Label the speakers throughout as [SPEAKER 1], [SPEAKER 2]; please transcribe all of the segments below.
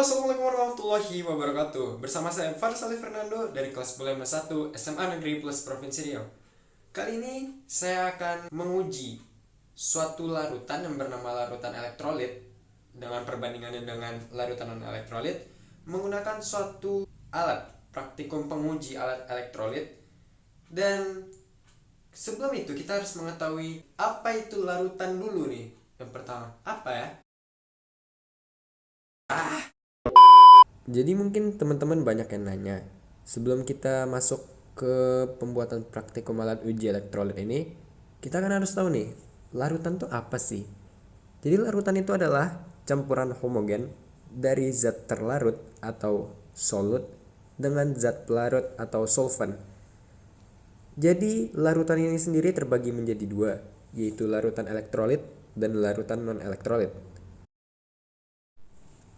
[SPEAKER 1] Assalamualaikum warahmatullahi wabarakatuh. Bersama saya Farsali Fernando dari kelas Bulema 1 SMA Negeri Plus Provinsi Riau. Kali ini saya akan menguji suatu larutan yang bernama larutan elektrolit dengan perbandingannya dengan larutan non elektrolit menggunakan suatu alat praktikum penguji alat elektrolit. Dan sebelum itu kita harus mengetahui apa itu larutan dulu nih. Yang pertama, apa ya? Jadi mungkin teman-teman banyak yang nanya, sebelum kita masuk ke pembuatan praktikum alat uji elektrolit ini, kita kan harus tahu nih, larutan itu apa sih? Jadi larutan itu adalah campuran homogen dari zat terlarut atau solut dengan zat pelarut atau solvent. Jadi larutan ini sendiri terbagi menjadi dua, yaitu larutan elektrolit dan larutan non-elektrolit.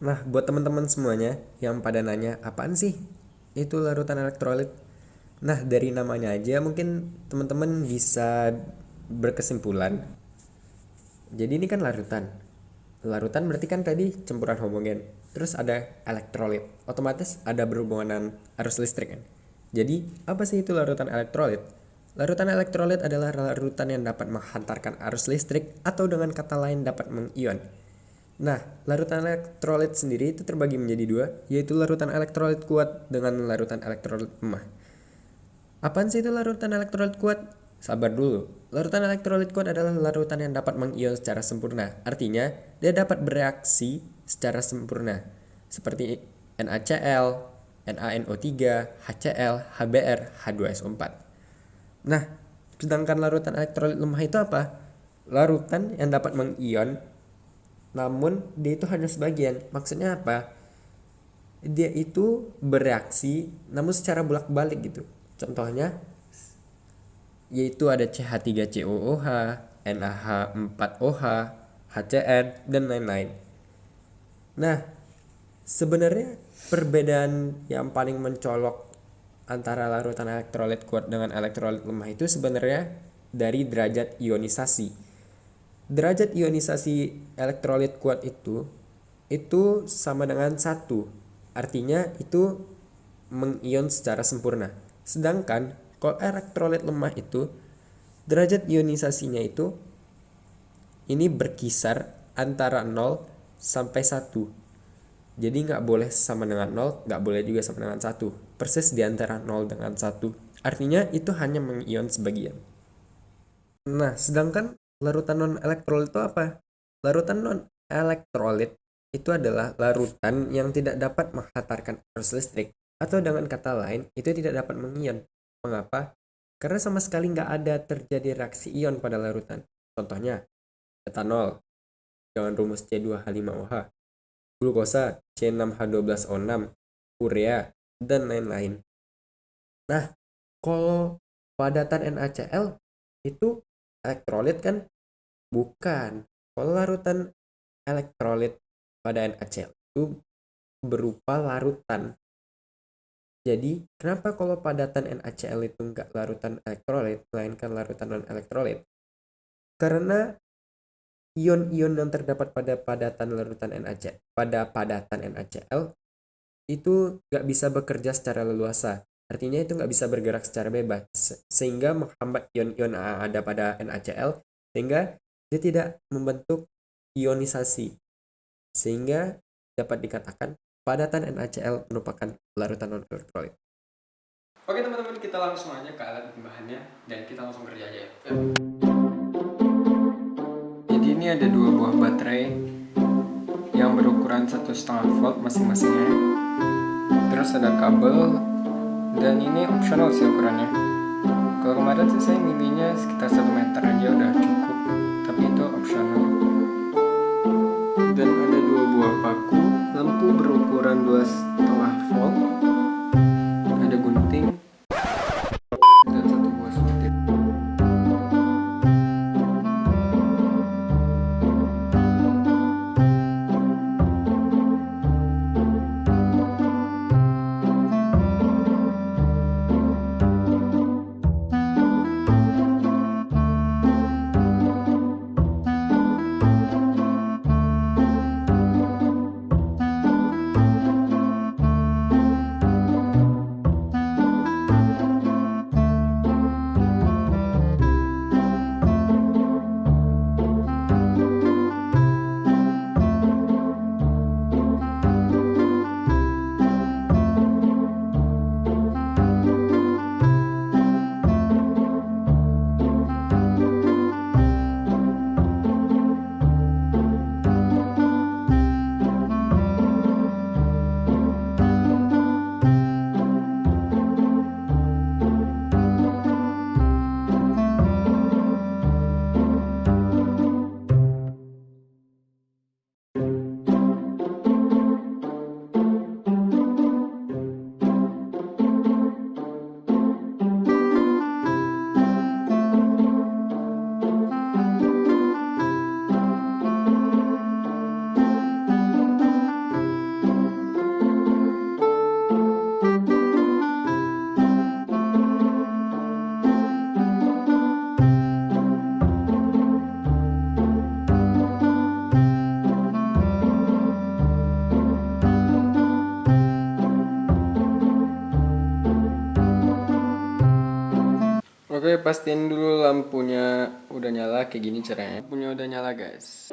[SPEAKER 1] Nah, buat teman-teman semuanya yang pada nanya, apaan sih itu larutan elektrolit? Nah, dari namanya aja mungkin teman-teman bisa berkesimpulan. Jadi ini kan larutan. Larutan berarti kan tadi campuran homogen. Terus ada elektrolit. Otomatis ada berhubungan arus listrik kan. Jadi, apa sih itu larutan elektrolit? Larutan elektrolit adalah larutan yang dapat menghantarkan arus listrik atau dengan kata lain dapat mengion. Nah, larutan elektrolit sendiri itu terbagi menjadi dua, yaitu larutan elektrolit kuat dengan larutan elektrolit lemah. Apaan sih itu larutan elektrolit kuat? Sabar dulu. Larutan elektrolit kuat adalah larutan yang dapat mengion secara sempurna. Artinya, dia dapat bereaksi secara sempurna. Seperti NaCl, NaNO3, HCl, HBr, H2SO4. Nah, sedangkan larutan elektrolit lemah itu apa? Larutan yang dapat mengion namun dia itu hanya sebagian. Maksudnya apa? Dia itu bereaksi namun secara bolak-balik gitu. Contohnya yaitu ada CH3COOH, NaH4OH, HCN, dan lain-lain. Nah, sebenarnya perbedaan yang paling mencolok antara larutan elektrolit kuat dengan elektrolit lemah itu sebenarnya dari derajat ionisasi. Derajat ionisasi elektrolit kuat itu sama dengan 1. Artinya itu mengion secara sempurna. Sedangkan kalau elektrolit lemah itu derajat ionisasinya itu ini berkisar antara 0 sampai 1. Jadi nggak boleh sama dengan 0, nggak boleh juga sama dengan 1. Persis di antara 0 dengan 1. Artinya itu hanya mengion sebagian. Nah, sedangkan larutan non-elektrolit itu apa? Larutan non-elektrolit itu adalah larutan yang tidak dapat menghantarkan arus listrik, atau dengan kata lain, itu tidak dapat mengion. Mengapa? Karena sama sekali nggak ada terjadi reaksi ion pada larutan. Contohnya, etanol dengan rumus C2H5OH, glukosa C6H12O6, urea, dan lain-lain. Nah, kalau padatan NaCl itu elektrolit kan? Bukan. Kalau larutan elektrolit pada NaCl itu berupa larutan. Jadi, kenapa kalau padatan NaCl itu enggak larutan elektrolit, melainkan larutan non-elektrolit? Karena ion-ion yang terdapat pada padatan NaCl itu nggak bisa bekerja secara leluasa. Artinya itu nggak bisa bergerak secara bebas, sehingga menghambat ion-ion yang ada pada NaCl, sehingga dia tidak membentuk ionisasi, sehingga dapat dikatakan padatan NaCl merupakan larutan non-elektrolit. Oke teman-teman, kita langsung aja ke alat pembahannya dan kita langsung kerja aja. Jadi ini ada dua buah baterai yang berukuran 1,5 volt masing-masingnya. Terus ada kabel, dan ini opsional sih ukurannya. Kalau kemarin sih saya milihnya sekitar 1 meter aja udah cukup, tapi itu opsional. Dan ada dua buah paku, lampu berukuran 2,5 volt, ada gunting, dan satu buah soket. Oke, pastiin dulu lampunya udah nyala, kayak gini caranya. Lampunya udah nyala, guys.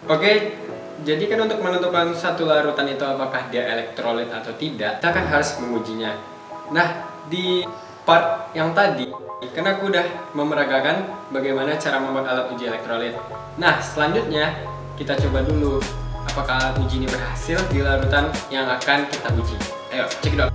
[SPEAKER 1] Oke, jadi kan untuk menentukan satu larutan itu apakah dia elektrolit atau tidak, kita kan harus mengujinya. Nah, di part yang tadi, kan aku udah memeragakan bagaimana cara membuat alat uji elektrolit. Nah, selanjutnya kita coba dulu apakah alat uji ini berhasil di larutan yang akan kita uji. Ayo, cek dulu.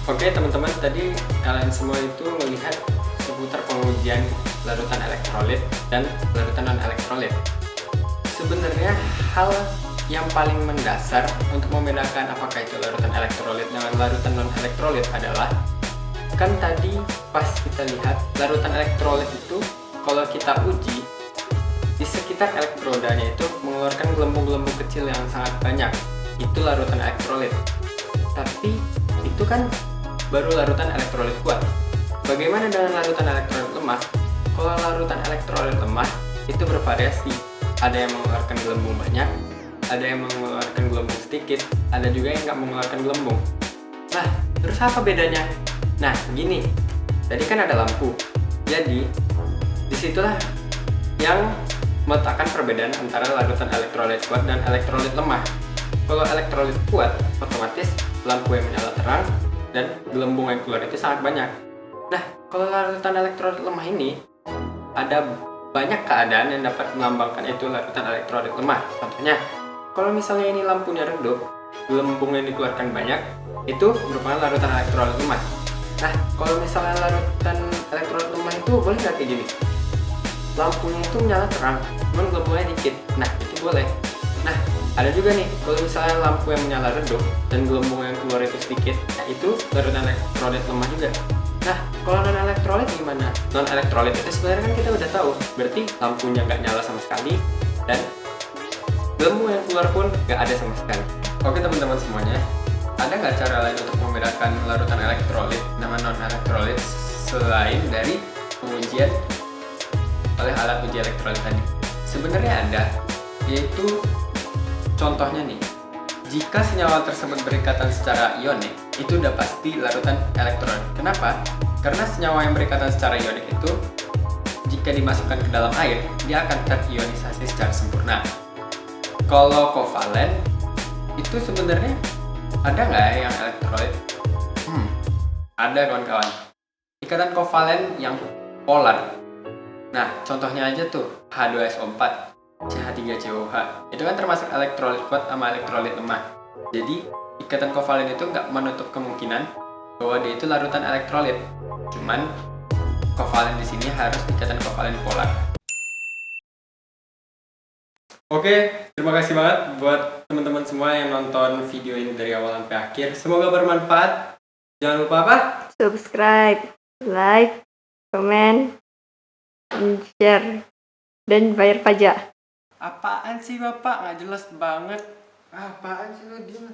[SPEAKER 1] Oke teman-teman, tadi kalian semua itu melihat seputar pengujian larutan elektrolit dan larutan non-elektrolit. Sebenarnya hal yang paling mendasar untuk membedakan apakah itu larutan elektrolit dengan larutan non-elektrolit adalah, kan tadi pas kita lihat larutan elektrolit itu kalau kita uji di sekitar elektrodanya itu mengeluarkan gelembung-gelembung kecil yang sangat banyak. Itu larutan elektrolit. Tapi itu kan baru larutan elektrolit kuat. Bagaimana dengan larutan elektrolit lemah? Kalau larutan elektrolit lemah itu bervariasi. Ada yang mengeluarkan gelembung banyak, ada yang mengeluarkan gelembung sedikit, ada juga yang nggak mengeluarkan gelembung. Nah, terus apa bedanya? Nah, gini. Tadi kan ada lampu. Jadi, disitulah yang meletakkan perbedaan antara larutan elektrolit kuat dan elektrolit lemah. Kalau elektrolit kuat, otomatis lampu yang menyala terang dan gelembung yang keluar itu sangat banyak. Nah, kalau larutan elektrolit lemah ini ada banyak keadaan yang dapat melambangkan itu larutan elektrolit lemah. Contohnya, kalau misalnya ini lampunya redup, gelembung yang dikeluarkan banyak, itu merupakan larutan elektrolit lemah. Nah, kalau misalnya larutan elektrolit lemah itu boleh nggak kayak gini? Lampunya itu menyala terang, cuman gelembungnya dikit. Nah, itu boleh. Nah, ada juga nih, kalau misalnya lampu yang menyala redup dan gelembung yang keluar itu sedikit, nah itu larutan elektrolit lemah juga. Nah, kalau non-elektrolit gimana? Non-elektrolit itu sebenarnya kan kita udah tahu, berarti lampunya nggak nyala sama sekali dan gelembung yang keluar pun nggak ada sama sekali. Oke teman-teman semuanya, ada nggak cara lain untuk membedakan larutan elektrolit dengan non-elektrolit selain dari pengujian oleh alat uji elektrolit tadi? Sebenarnya ada, yaitu contohnya nih, jika senyawa tersebut berikatan secara ionik, itu udah pasti larutan elektrolit. Kenapa? Karena senyawa yang berikatan secara ionik itu, jika dimasukkan ke dalam air, dia akan terionisasi secara sempurna. Kalau kovalen, itu sebenarnya ada nggak yang elektrolit? Ada kawan-kawan. Ikatan kovalen yang polar. Nah, contohnya aja tuh H2SO4, CH3COH. Itu kan termasuk elektrolit kuat sama elektrolit lemah. Jadi, ikatan kovalen itu nggak menutup kemungkinan bahwa dia itu larutan elektrolit. Cuman, kovalen di sini harus ikatan kovalen polar. Oke, terima kasih banget buat teman-teman semua yang nonton video ini dari awal sampai akhir. Semoga bermanfaat. Jangan lupa apa?
[SPEAKER 2] Subscribe, like, comment, share, dan bayar pajak.
[SPEAKER 1] Apaan sih Bapak? Nggak jelas banget. Apaan sih lo, diem.